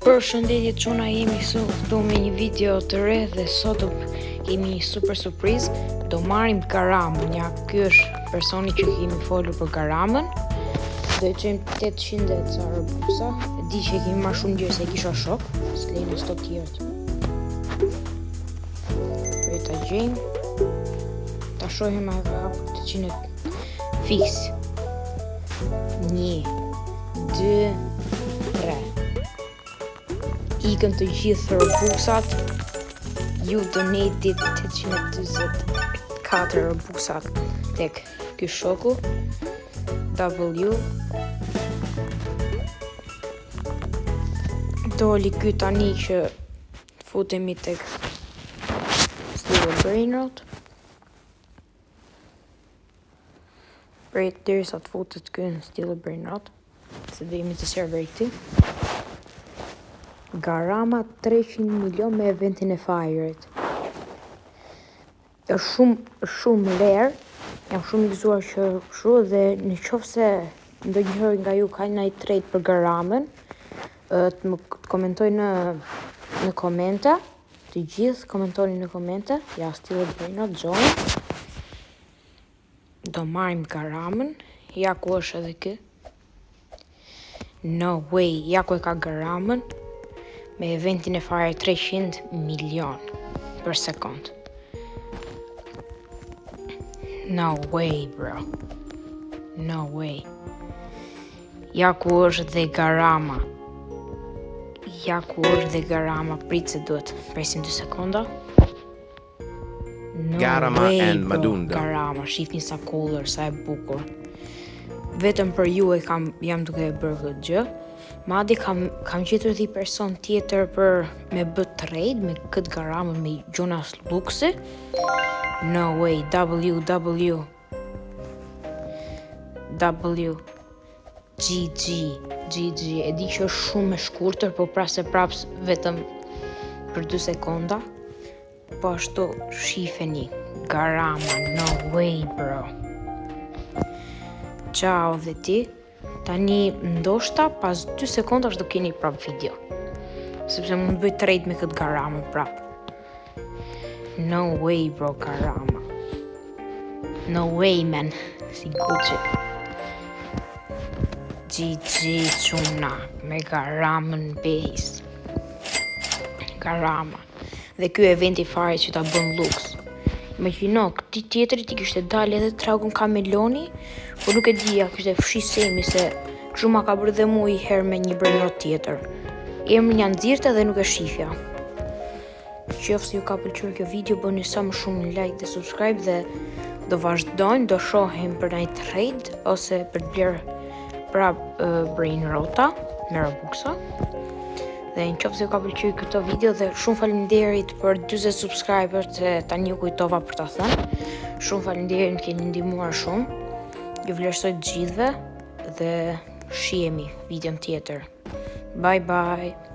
Përshëndetje çuna, jemi këtu me një video të re dhe sot kemi një super surprizë. Do marrim Garamën. Ja, ky është personi që kemi folur për Garamën. Do e çojmë 800 e ca Robuxa. E di që kemi marrë shumë gjë se kisha shok. S'lejnë sot tjerët. Për ta gjejmë. Ta shohim a ka 800 fix. 1 2 3. Ikën të gjithë Robuxat. Ju donated 824 Robuxat tek ky shoku W. Doli ky tani që futemi tek Steel Brainrot. Prej derisa të futet ky në Steel Brainrot, se do jemi të serverit ti. Garama 300 milion me eventin e Firet. Është shumë rare. Jam shumë i gëzuar që kështu dhe në qoftë se ndonjëherë nga ju ka ndonjë trade për Garamën, të më komentoj në komente. Të gjithë komentoni në komente. Ja, Steel Brainrot join. Do marrim Garamën. Ja ku është edhe ky. No way, ja ku e ka Garamën. Me eventin e Fire 300 milion për sekund. No way, bro. No way. Ja ku është dhe Garama. Ja ku është dhe Garama. Prit se duhet. Presim 2 sekonda. No Garama way, and bro. Madunda. Garama, shifni sa color, sa e bukur. Vetëm për ju jam duke e bërë këtë gjë. Madje kam gjetur dhe person tjetër për me bë trade me këtë Garamën me Jonas Luxi. No way, GG. E di që është shumë e shkurtër, po prapë vetëm për 2 sekonda. Po ashtu shifeni Garama, no way, bro. Ciao dhe ti. Tani ndoshta pas 2 sekondash do keni prap video. Sepse mund bëj trade me këtë Garamën prap. No way, bro, Garama. No way, man. Si Gucci. GG çuna me Garamën base. Garama. Dhe ky eventi fare që ta bën Lux. Imagjino, këti tjetëri ti kishte dalë edhe Dragon Kameloni, po nuk e dija, kishte fshi Semi se kështu ma ka bërë dhe mu i herë me një Brainrot tjetër. Emrin janë nxirrte dhe nuk e shifja. Qoftë se ju ka pëlqyer kjo video, bëni sa më shumë like dhe subscribe dhe do vazhdojnë, do shohim për një trade ose për të blerë prap Brainrota me Robuxa. Dhe në qoftë se ju ka pëlqyer këtë video dhe shumë faleminderit për 40 subscriber që tani ju kujtova për ta thënë. Shumë faleminderit, më keni ndihmuar shumë. Ju vlerësoj të gjithëve dhe shihemi videon tjetër. Bye bye.